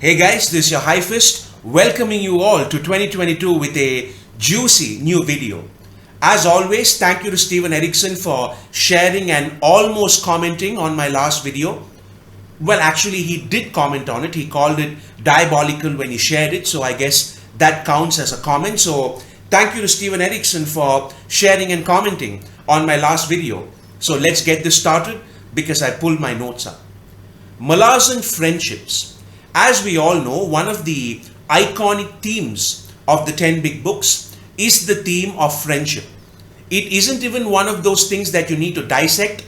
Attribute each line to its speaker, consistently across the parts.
Speaker 1: Hey guys, this is your High Fist welcoming you all to 2022 with a juicy new video. As always, thank you to Steven Erickson for sharing and almost commenting on my last video. Well, actually, he did comment on it. He called it diabolical when he shared it, so I guess that counts as a comment. So, thank you to Steven Erickson for sharing and commenting on my last video. So, let's get this started because I pulled my notes up. Malazan friendships. As we all know, one of the iconic themes of the 10 big books is the theme of friendship. It isn't even one of those things that you need to dissect.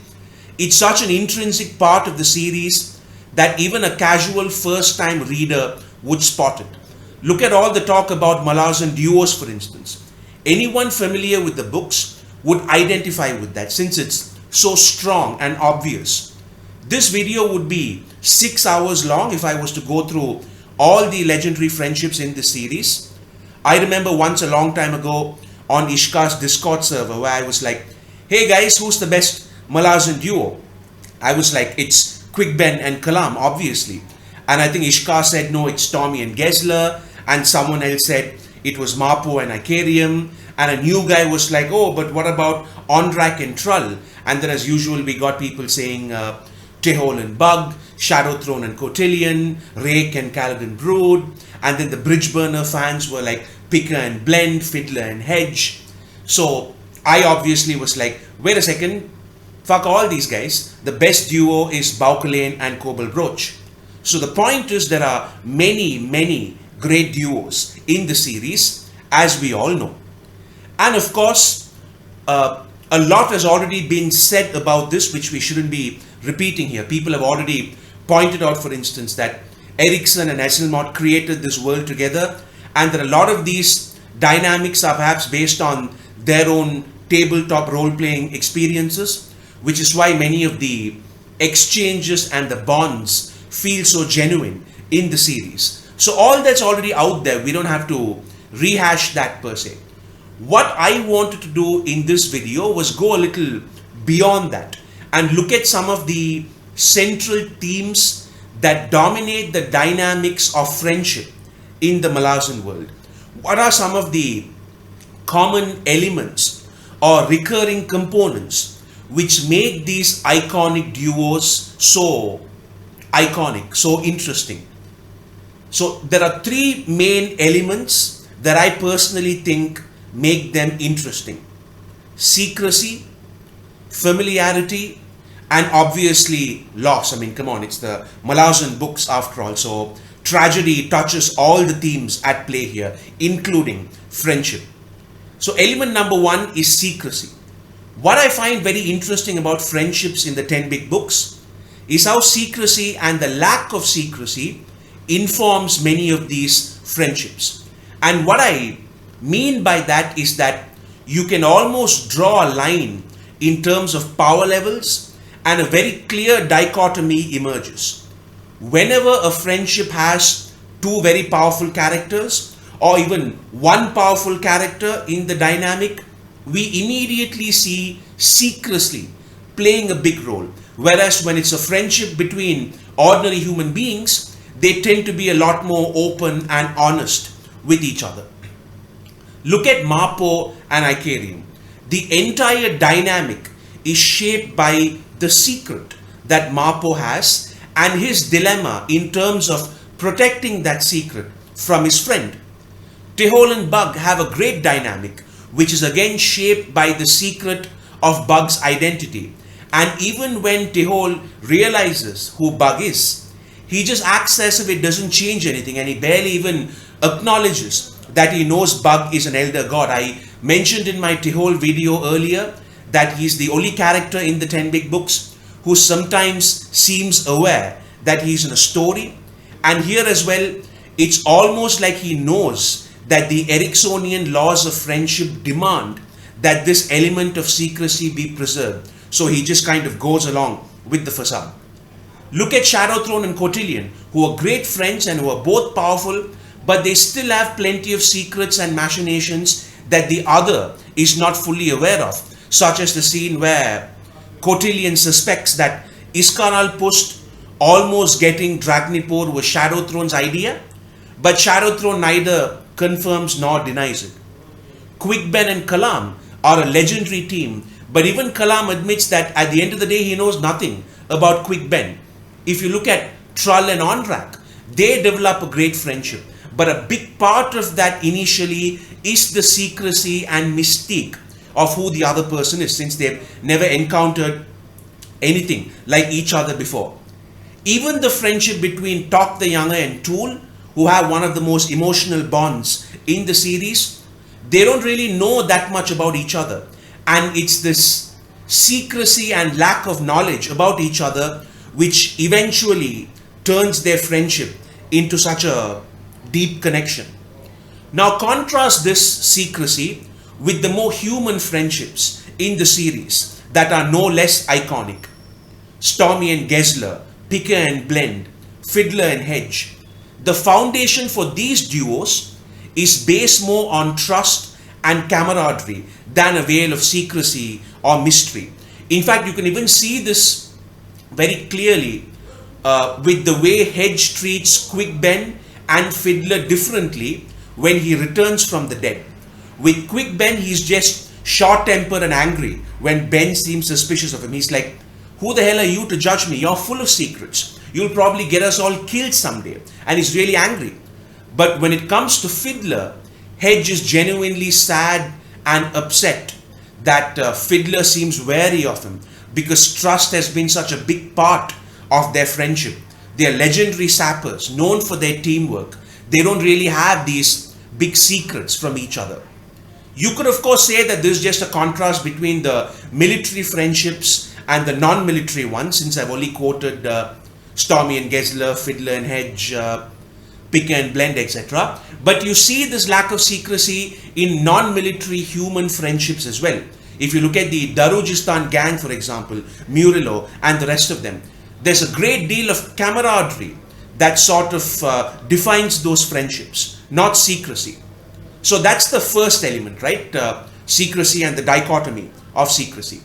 Speaker 1: It's such an intrinsic part of the series that even a casual first-time reader would spot it. Look at all the talk about Malazan duos, for instance. Anyone familiar with the books would identify with that since it's so strong and obvious. This video would be 6 hours long if I was to go through all the legendary friendships in this series. I remember once a long time ago on Ishka's Discord server where I was like, hey guys, who's the best Malazan duo? I was like, it's Quick Ben and Kalam, obviously. And I think Ishka said, no, it's Tommy and Gessler. And someone else said it was Marpo and Icarium. And a new guy was like, oh, but what about Ondrak and Trull? And then as usual, we got people saying Tehol and Bug, Shadowthrone and Cotillion, Rake and Kaladin Brood, and then the Bridgeburner fans were like Picker and Blend, Fiddler and Hedge. So I obviously was like, wait a second, fuck all these guys. The best duo is Baukelane and Kobel Broach. So the point is there are many great duos in the series, as we all know. And of course, a lot has already been said about this, which we shouldn't be repeating here. People have already pointed out, for instance, that Erickson and Esselmott created this world together, and that a lot of these dynamics are perhaps based on their own tabletop role-playing experiences, which is why many of the exchanges and the bonds feel so genuine in the series. So all that's already out there, we don't have to rehash that per se. What I wanted to do in this video was go a little beyond that and look at some of the central themes that dominate the dynamics of friendship in the Malazan world. What are some of the common elements or recurring components which make these iconic duos so iconic, so interesting? So there are three main elements that I personally think make them interesting: secrecy, familiarity, and obviously loss. I mean, come on, it's the Malazan books after all. So tragedy touches all the themes at play here, including friendship. So element number one is secrecy. What I find very interesting about friendships in the 10 big books is how secrecy and the lack of secrecy informs many of these friendships. And what I mean by that is that you can almost draw a line in terms of power levels, and a very clear dichotomy emerges. Whenever a friendship has two very powerful characters or even one powerful character in the dynamic, we immediately see secrecy playing a big role. Whereas when it's a friendship between ordinary human beings, they tend to be a lot more open and honest with each other. Look at Marpo and Icarium. The entire dynamic is shaped by the secret that Marpo has and his dilemma in terms of protecting that secret from his friend. Tehol and Bug have a great dynamic, which is again shaped by the secret of Bug's identity. And even when Tehol realizes who Bug is, he just acts as if it doesn't change anything, and he barely even acknowledges that he knows Bug is an elder god. I mentioned in my Tehol video earlier that he's the only character in the 10 big books who sometimes seems aware that he's in a story. And here as well, it's almost like he knows that the Ericksonian laws of friendship demand that this element of secrecy be preserved. So he just kind of goes along with the facade. Look at Shadowthrone and Cotillion, who are great friends and who are both powerful, but they still have plenty of secrets and machinations that the other is not fully aware of, such as the scene where Cotillion suspects that Iskarnal pushed almost getting Dragnipur was Shadow Throne's idea, but Shadow Throne neither confirms nor denies it. Quick Ben and Kalam are a legendary team, but even Kalam admits that at the end of the day he knows nothing about Quick Ben. If you look at Trull and Onrak, they develop a great friendship, but a big part of that initially is the secrecy and mystique of who the other person is, since they've never encountered anything like each other before. Even the friendship between Tok the Younger and Tool, who have one of the most emotional bonds in the series, they don't really know that much about each other. And it's this secrecy and lack of knowledge about each other which eventually turns their friendship into such a deep connection. Now contrast this secrecy with the more human friendships in the series that are no less iconic. Stormy and Gessler, Picker and Blend, Fiddler and Hedge. The foundation for these duos is based more on trust and camaraderie than a veil of secrecy or mystery. In fact, you can even see this very clearly with the way Hedge treats Quick Ben and Fiddler differently when he returns from the dead. With Quick Ben, he's just short-tempered and angry when Ben seems suspicious of him. He's like, who the hell are you to judge me? You're full of secrets. You'll probably get us all killed someday. And he's really angry. But when it comes to Fiddler, Hedge is genuinely sad and upset that Fiddler seems wary of him, because trust has been such a big part of their friendship. They are legendary sappers, known for their teamwork. They don't really have these big secrets from each other. You could of course say that this is just a contrast between the military friendships and the non-military ones, since I've only quoted Stormy and Gessler, Fiddler and Hedge, Picker and Blend, etc. But you see this lack of secrecy in non-military human friendships as well. If you look at the Darujistan gang, for example, Murillo and the rest of them, there's a great deal of camaraderie that sort of defines those friendships, not secrecy. So that's the first element, right? Secrecy and the dichotomy of secrecy.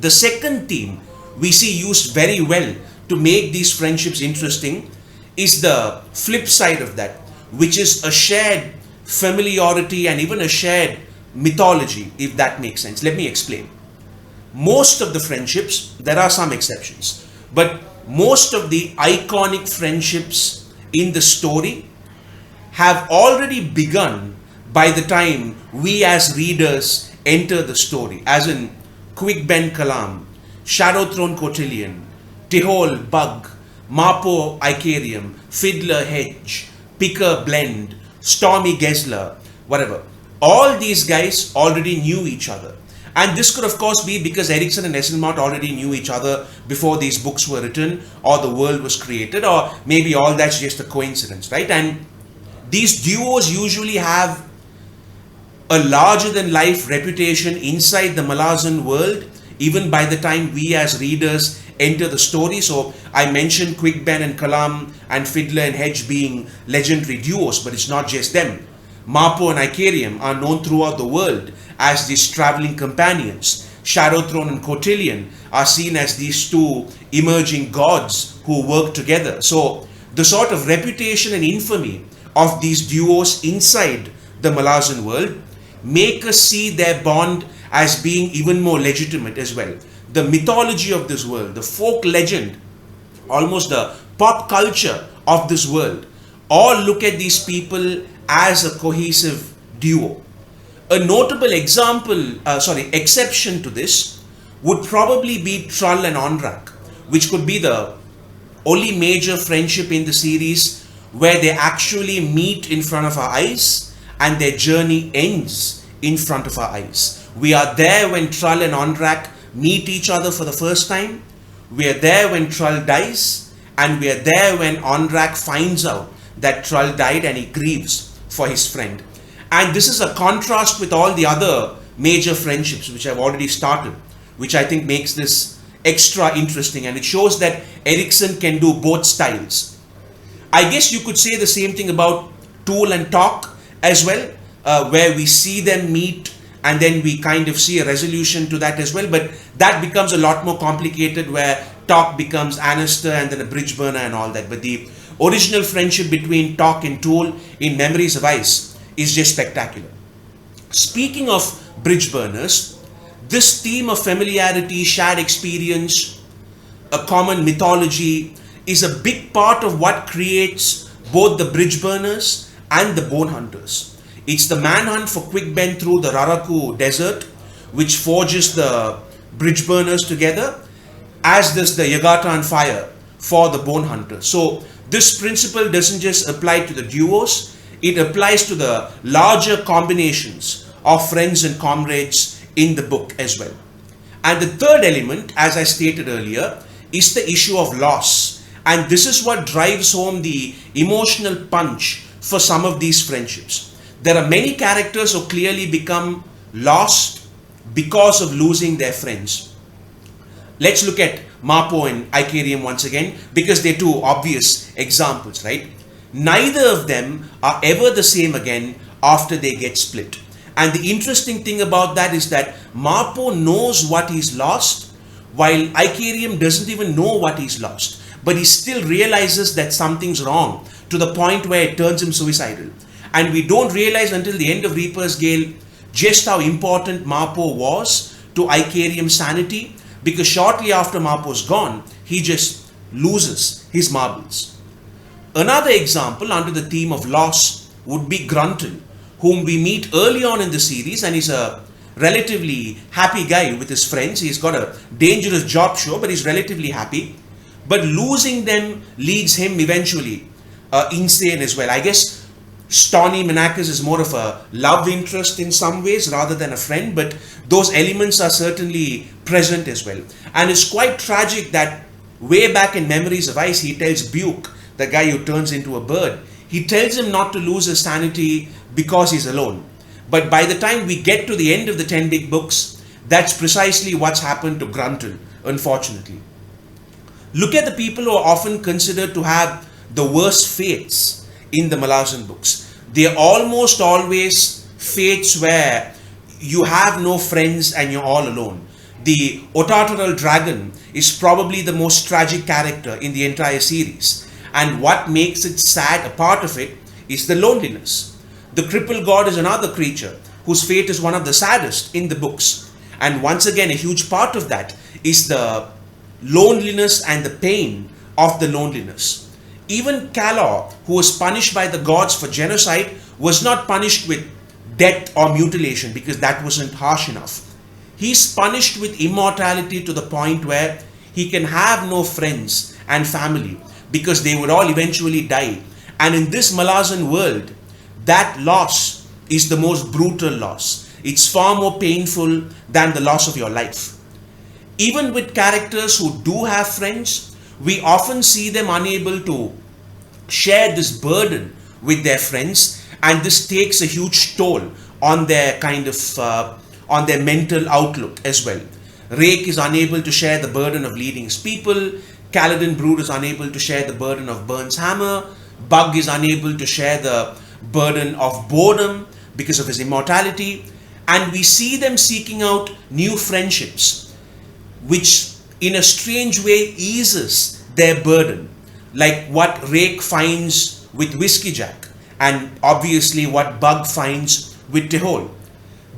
Speaker 1: The second theme we see used very well to make these friendships interesting is the flip side of that, which is a shared familiarity and even a shared mythology, if that makes sense. Let me explain. Most of the friendships, there are some exceptions, but most of the iconic friendships in the story have already begun by the time we as readers enter the story, as in Quick Ben Kalam, Shadow Throne Cotillion, Tihol Bug, Mapo Icarium, Fiddler Hedge, Picker Blend, Stormy Gessler, whatever. All these guys already knew each other. And this could of course be because Erikson and Esselmont already knew each other before these books were written or the world was created, or maybe all that's just a coincidence, right? And these duos usually have a larger than life reputation inside the Malazan world, even by the time we as readers enter the story. So I mentioned Quick Ben and Kalam and Fiddler and Hedge being legendary duos, but it's not just them. Mapo and Icarium are known throughout the world as these traveling companions. Shadow Throne and Cotillion are seen as these two emerging gods who work together. So the sort of reputation and infamy of these duos inside the Malazan world make us see their bond as being even more legitimate as well. The mythology of this world, the folk legend, almost the pop culture of this world, all look at these people as a cohesive duo. A notable exception to this would probably be Trull and Onrak, which could be the only major friendship in the series where they actually meet in front of our eyes and their journey ends in front of our eyes. We are there when Trull and Onrak meet each other for the first time. We are there when Trull dies, and we are there when Onrak finds out that Trull died and he grieves for his friend. And this is a contrast with all the other major friendships which I've already started, which I think makes this extra interesting, and it shows that Erikson can do both styles. I guess you could say the same thing about Tool and Tok as well, where we see them meet and then we kind of see a resolution to that as well, but that becomes a lot more complicated, where Tok becomes Anaster and then a bridge burner and all that. But the original friendship between Tok and Tool in Memories of Ice is just spectacular. Speaking of bridge burners, this theme of familiarity, shared experience, a common mythology is a big part of what creates both the bridge burners and the bone hunters. It's the manhunt for quick bend through the Raraku desert which forges the bridge burners together, as does the Yagatan fire for the bone hunters. So this principle doesn't just apply to the duos, it applies to the larger combinations of friends and comrades in the book as well. And the third element, as I stated earlier, is the issue of loss. And this is what drives home the emotional punch for some of these friendships. There are many characters who clearly become lost because of losing their friends. Let's look at Mapo and Icarium once again, because they're two obvious examples, right? Neither of them are ever the same again after they get split. And the interesting thing about that is that Mapo knows what he's lost, while Icarium doesn't even know what he's lost. But he still realizes that something's wrong, to the point where it turns him suicidal. And we don't realize until the end of Reaper's Gale just how important Mapo was to Icarium's sanity, because shortly after Mapo's gone, he just loses his marbles. Another example under the theme of loss would be Gruntle, whom we meet early on in the series, and he's a relatively happy guy with his friends. He's got a dangerous job, sure, but he's relatively happy. But losing them leads him eventually insane as well. I guess Stony Menacus is more of a love interest in some ways rather than a friend, but those elements are certainly present as well. And it's quite tragic that way back in Memories of Ice, he tells Buke, the guy who turns into a bird, he tells him not to lose his sanity because he's alone. But by the time we get to the end of the 10 big books, that's precisely what's happened to Gruntle, unfortunately. Look at the people who are often considered to have the worst fates in the Malazan books. They are almost always fates where you have no friends and you're all alone. The Otataral dragon is probably the most tragic character in the entire series. And what makes it sad, a part of it, is the loneliness. The cripple god is another creature whose fate is one of the saddest in the books. And once again, a huge part of that is the loneliness and the pain of the loneliness. Even Calor, who was punished by the gods for genocide, was not punished with death or mutilation because that wasn't harsh enough. He's punished with immortality to the point where he can have no friends and family because they would all eventually die. And in this Malazan world, that loss is the most brutal loss. It's far more painful than the loss of your life. Even with characters who do have friends, we often see them unable to share this burden with their friends, and this takes a huge toll on their on their mental outlook as well. Rake is unable to share the burden of leading his people. Kaladin Brood is unable to share the burden of Burn's hammer. Bug is unable to share the burden of boredom because of his immortality. And we see them seeking out new friendships, which in a strange way eases their burden, like what Rake finds with Whiskey Jack, and obviously what Bug finds with Tehol.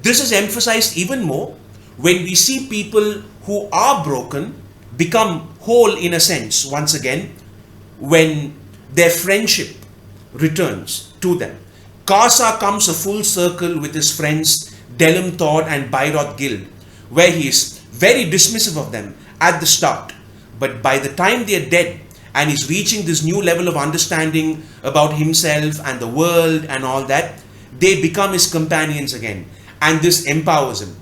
Speaker 1: This is emphasized even more when we see people who are broken become whole in a sense once again when their friendship returns to them. Kasa comes a full circle with his friends Delum Thord and Bairoth Guild, where he is very dismissive of them at the start, but by the time they are dead and he's reaching this new level of understanding about himself and the world and all that, they become his companions again, and this empowers him.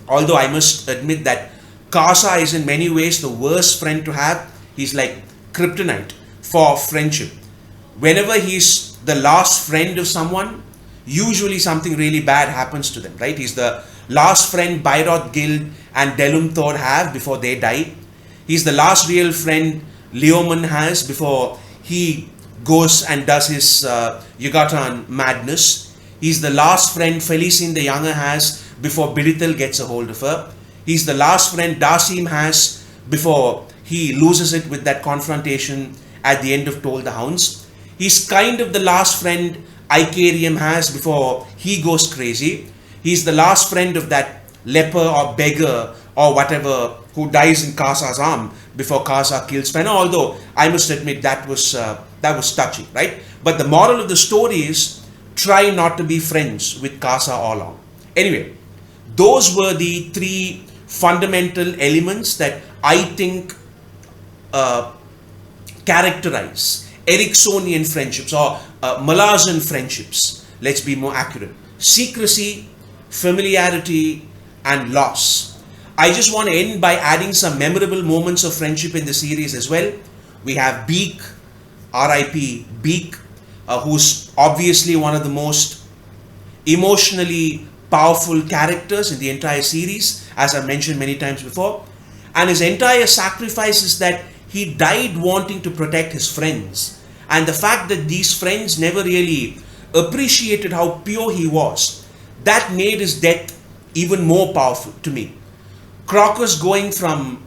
Speaker 1: Although I must admit that Kasa is in many ways the worst friend to have. He's like kryptonite for friendship. Whenever he's the last friend of someone, usually something really bad happens to them, right? He's the last friend Bairoth Guild and Delum Thor have before they die. He's the last real friend Leoman has before he goes and does his Yugatan madness. He's the last friend Felicine the Younger has before Birithel gets a hold of her. He's the last friend Dasim has before he loses it with that confrontation at the end of Toll the Hounds. He's kind of the last friend Icarium has before he goes crazy. He's the last friend of that leper or beggar or whatever who dies in Kasa's arm before Kasa kills Fenna. Although I must admit that was touchy, right? But the moral of the story is try not to be friends with Kasa all along. Anyway, those were the three fundamental elements that I think characterize Ericksonian friendships or Malazan friendships. Let's be more accurate. Secrecy, familiarity, and loss. I just want to end by adding some memorable moments of friendship in the series as well. We have Beak, R.I.P. Beak, who's obviously one of the most emotionally powerful characters in the entire series, as I've mentioned many times before. And his entire sacrifice is that he died wanting to protect his friends. And the fact that these friends never really appreciated how pure he was, that made his death even more powerful to me. Crocus going from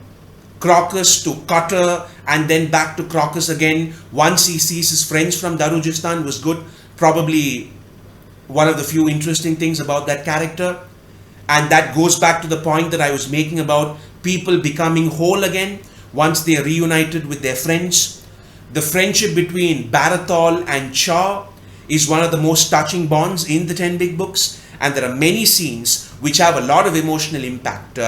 Speaker 1: Crocus to Cutter and then back to Crocus again once he sees his friends from Darujistan was good. Probably one of the few interesting things about that character. And that goes back to the point that I was making about people becoming whole again once they are reunited with their friends. The friendship between Barathol and Cha is one of the most touching bonds in the 10 big books, and there are many scenes which have a lot of emotional impact,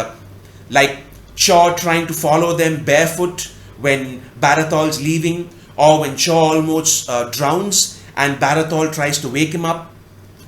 Speaker 1: like Cha trying to follow them barefoot when Barathol's leaving, or when Cha almost drowns and Barathol tries to wake him up.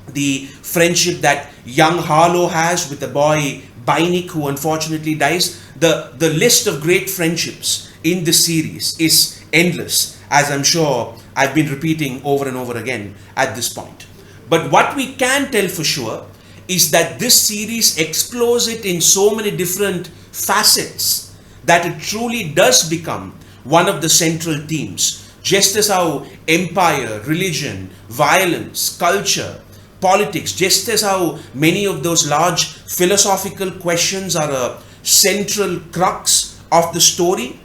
Speaker 1: The friendship that young Harlow has with the boy Bainik, who unfortunately dies. The list of great friendships in this series is endless, as I'm sure I've been repeating over and over again at this point. But what we can tell for sure is that this series explores it in so many different facets that it truly does become one of the central themes. Just as how empire, religion, violence, culture, politics, just as how many of those large philosophical questions are a central crux of the story,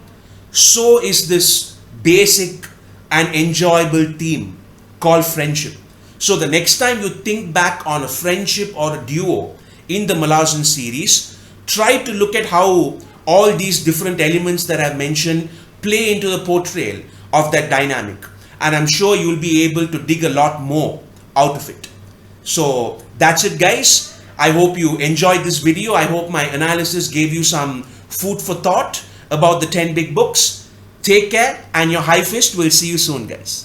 Speaker 1: so is this basic and enjoyable theme called friendship. So the next time you think back on a friendship or a duo in the Malazan series, try to look at how all these different elements that I've mentioned play into the portrayal of that dynamic. And I'm sure you'll be able to dig a lot more out of it. So that's it, guys. I hope you enjoyed this video. I hope my analysis gave you some food for thought about the 10 big books. Take care, and your high fist will see you soon, guys.